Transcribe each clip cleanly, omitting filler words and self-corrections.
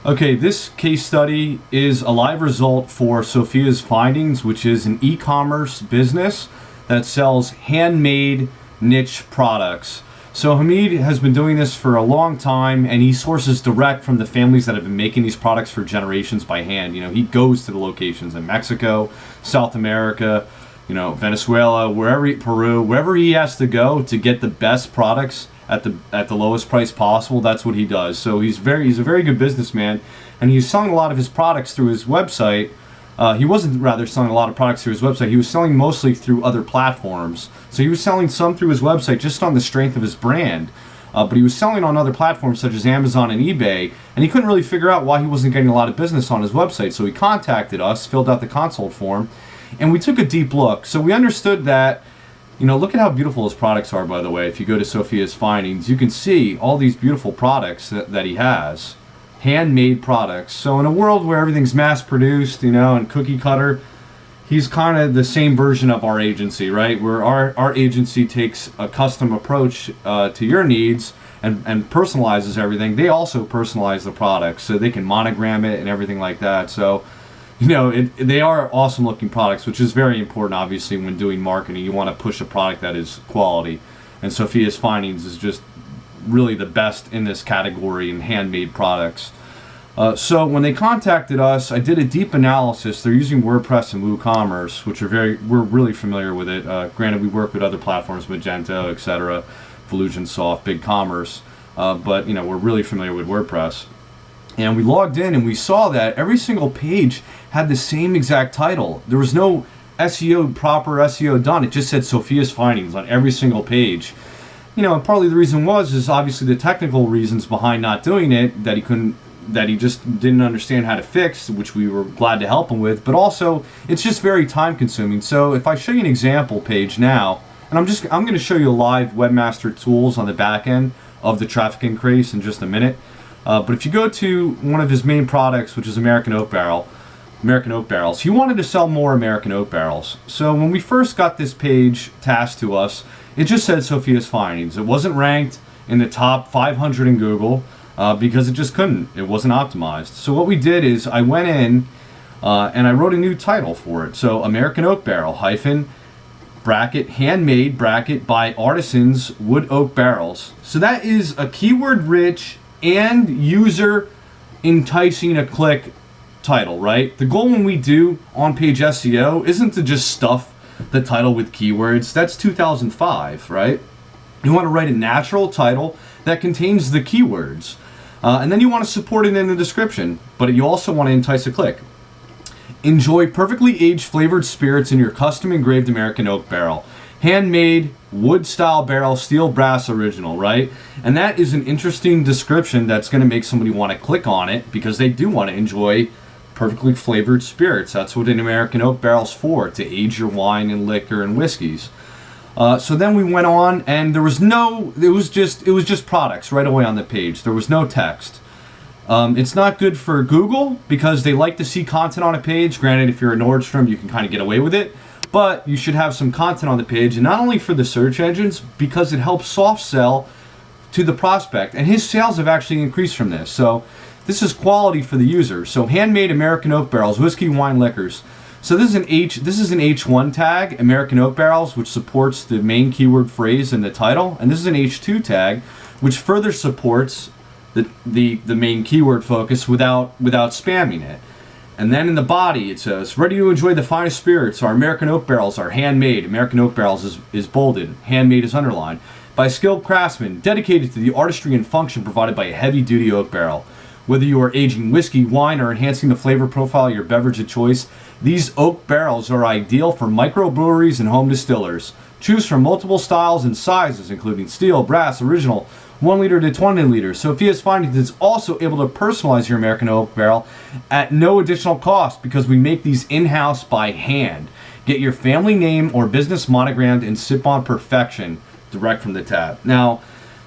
Okay, this case study is a live result for Sophia's Findings, which is an e-commerce business that sells handmade niche products. So Hamid has been doing this for a long time, and he sources direct from the families that have been making these products for generations by hand. You know, he goes to the locations in Mexico, South America, Venezuela, Peru, wherever he has to go to get the best products at the lowest price possible. That's what he does. So he's a very good businessman, and he's selling a lot of his products through his website. He wasn't rather selling a lot of products through his website. He was selling mostly through other platforms. So he was selling some through his website just on the strength of his brand. But he was selling on other platforms such as Amazon and eBay, and he couldn't really figure out why he wasn't getting a lot of business on his website. So he contacted us, filled out the consult form, and we took a deep look. So we understood that, look at how beautiful his products are, by the way. If you go to Sophia's Findings, you can see all these beautiful products that he has. Handmade products. So in a world where everything's mass-produced, and cookie cutter, he's kind of the same version of our agency, right? Where our agency takes a custom approach to your needs and personalizes everything. They also personalize the products, so they can monogram it and everything like that. So, they are awesome looking products, which is very important, obviously, when doing marketing. You want to push a product that is quality. And Sophia's Findings is just really the best in this category in handmade products. So when they contacted us, I did a deep analysis. They're using WordPress and WooCommerce, which we're really familiar with it. Granted, we work with other platforms, Magento, etc., Fusionsoft, BigCommerce, but we're really familiar with WordPress. And we logged in and we saw that every single page had the same exact title. There was no proper SEO done. It just said Sophia's Findings on every single page. And partly the reason is obviously the technical reasons behind not doing it, that he just didn't understand how to fix, which we were glad to help him with, but also it's just very time consuming. So if I show you an example page now, and I'm going to show you live Webmaster tools on the back end of the traffic increase in just a minute. But if you go to one of his main products, which is American Oak Barrels, he wanted to sell more American Oak Barrels. So when we first got this page tasked to us, it just said Sophia's Findings. It wasn't ranked in the top 500 in Google because it just couldn't. It wasn't optimized. So what we did is I went in and I wrote a new title for it. So American Oak Barrel _ handmade by artisans wood oak barrels. So that is a keyword rich and user enticing a click title, right? The goal when we do on-page SEO isn't to just stuff the title with keywords. That's 2005, right? You want to write a natural title that contains the keywords. And then you want to support it in the description, but you also want to entice a click. Enjoy perfectly aged flavored spirits in your custom engraved American oak barrel. Handmade, wood-style barrel, steel brass original, right? And that is an interesting description that's going to make somebody want to click on it because they do want to enjoy perfectly flavored spirits. That's what an American oak barrel's for, to age your wine and liquor and whiskeys. So then we went on, and it was just products right away on the page. There was no text. It's not good for Google because they like to see content on a page. Granted, if you're a Nordstrom, you can kind of get away with it. But you should have some content on the page, and not only for the search engines, because it helps soft sell to the prospect. And his sales have actually increased from this. So this is quality for the user. So handmade American oak barrels, whiskey, wine, liquors. So this is an H1 tag, American oak barrels, which supports the main keyword phrase in the title. And this is an H2 tag, which further supports the main keyword focus without spamming it. And then in the body, it says, ready to enjoy the finest spirits. Our American oak barrels are handmade. American oak barrels is bolded. Handmade is underlined. By skilled craftsmen, dedicated to the artistry and function provided by a heavy-duty oak barrel. Whether you are aging whiskey, wine, or enhancing the flavor profile of your beverage of choice, these oak barrels are ideal for microbreweries and home distillers. Choose from multiple styles and sizes, including steel, brass, original, 1 liter to 20 liters. Sophia's Findings is also able to personalize your American oak barrel at no additional cost because we make these in-house by hand. Get your family name or business monogrammed and sip on perfection direct from the tab. Now,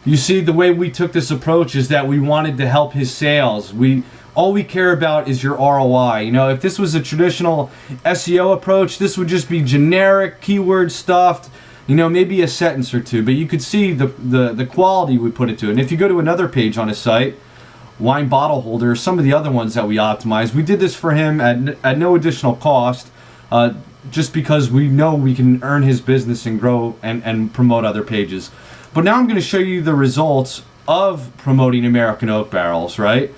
you see, the way we took this approach is that we wanted to help his sales. All we care about is your ROI. If this was a traditional SEO approach, this would just be generic keyword stuffed, maybe a sentence or two, but you could see the quality we put into it. And if you go to another page on his site, wine bottle holders, some of the other ones that we optimized. We did this for him at no additional cost, just because we know we can earn his business and grow and promote other pages. But now I'm going to show you the results of promoting American oak barrels, right?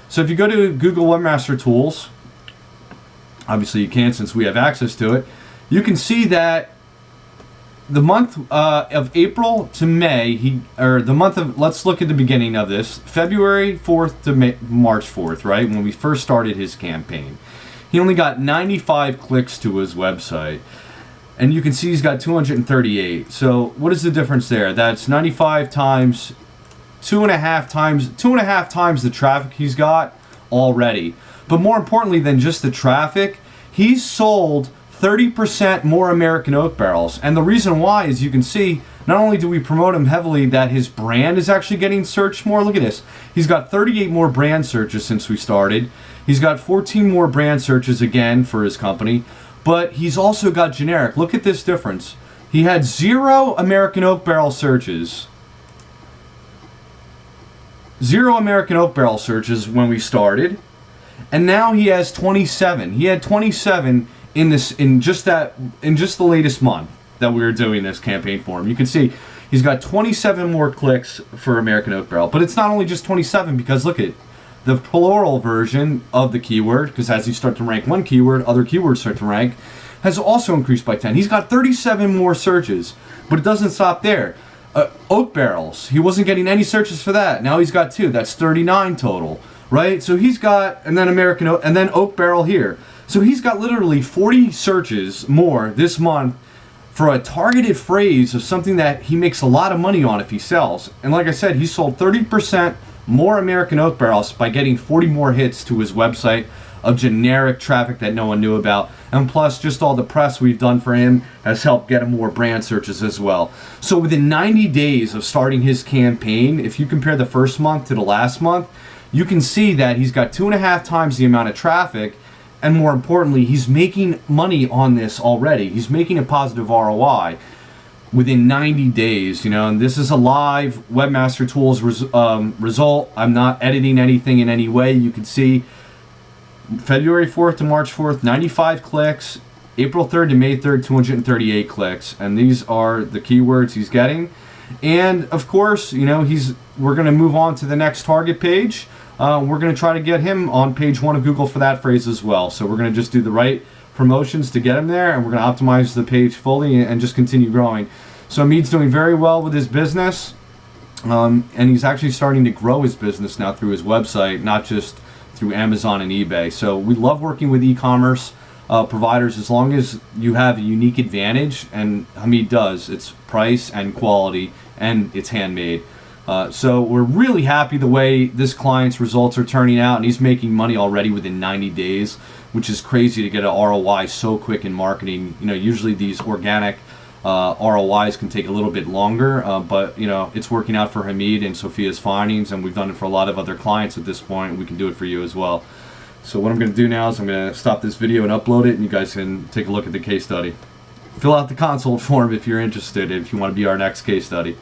So if you go to Google Webmaster Tools, obviously you can since we have access to it, you can see that the month of April to May, let's look at the beginning of this, February 4th to March 4th, right, when we first started his campaign. He only got 95 clicks to his website. And you can see he's got 238. So what is the difference there? That's 95 times 2.5 times the traffic he's got already. But more importantly than just the traffic, he's sold 30% more American oak barrels. And the reason why is, you can see, not only do we promote him heavily, that his brand is actually getting searched more. Look at this. He's got 38 more brand searches since we started. He's got 14 more brand searches again for his company. But he's also got generic. Look at this difference. He had 0 American oak barrel searches. 0 American oak barrel searches when we started. And now he has 27. He had 27 in just the latest month that we were doing this campaign for him. You can see he's got 27 more clicks for American oak barrel. But it's not only just 27, because look at the plural version of the keyword, because as you start to rank one keyword, other keywords start to rank, has also increased by 10. He's got 37 more searches, but it doesn't stop there. Oak barrels, he wasn't getting any searches for that. Now he's got 2. That's 39 total, right? So he's got, and then American oak, and then oak barrel here. So he's got literally 40 searches more this month for a targeted phrase of something that he makes a lot of money on if he sells. And like I said, he sold 30% more American oak barrels by getting 40 more hits to his website of generic traffic that no one knew about. And plus, just all the press we've done for him has helped get him more brand searches as well. So within 90 days of starting his campaign, if you compare the first month to the last month, you can see that he's got 2.5 times the amount of traffic. And more importantly, he's making money on this already. He's making a positive ROI within 90 days, you know, and this is a live Webmaster Tools result. I'm not editing anything in any way. You can see February 4th to March 4th, 95 clicks. April 3rd to May 3rd, 238 clicks. And these are the keywords he's getting. And of course, you know, we're going to move on to the next target page. We're going to try to get him on page 1 of Google for that phrase as well. So we're going to just do the right promotions to get him there, and we're going to optimize the page fully and just continue growing. So Hamid's doing very well with his business, and he's actually starting to grow his business now through his website, not just through Amazon and eBay. So we love working with e-commerce providers as long as you have a unique advantage, and Hamid does. It's price and quality, and it's handmade. So we're really happy the way this client's results are turning out, and he's making money already within 90 days, which is crazy to get an ROI so quick in marketing. You know, usually these organic ROIs can take a little bit longer, but you know, it's working out for Hamid and Sophia's findings, and we've done it for a lot of other clients at this point. We can do it for you as well. So what I'm going to do now is I'm going to stop this video and upload it, and you guys can take a look at the case study. Fill out the consult form if you're interested, if you want to be our next case study.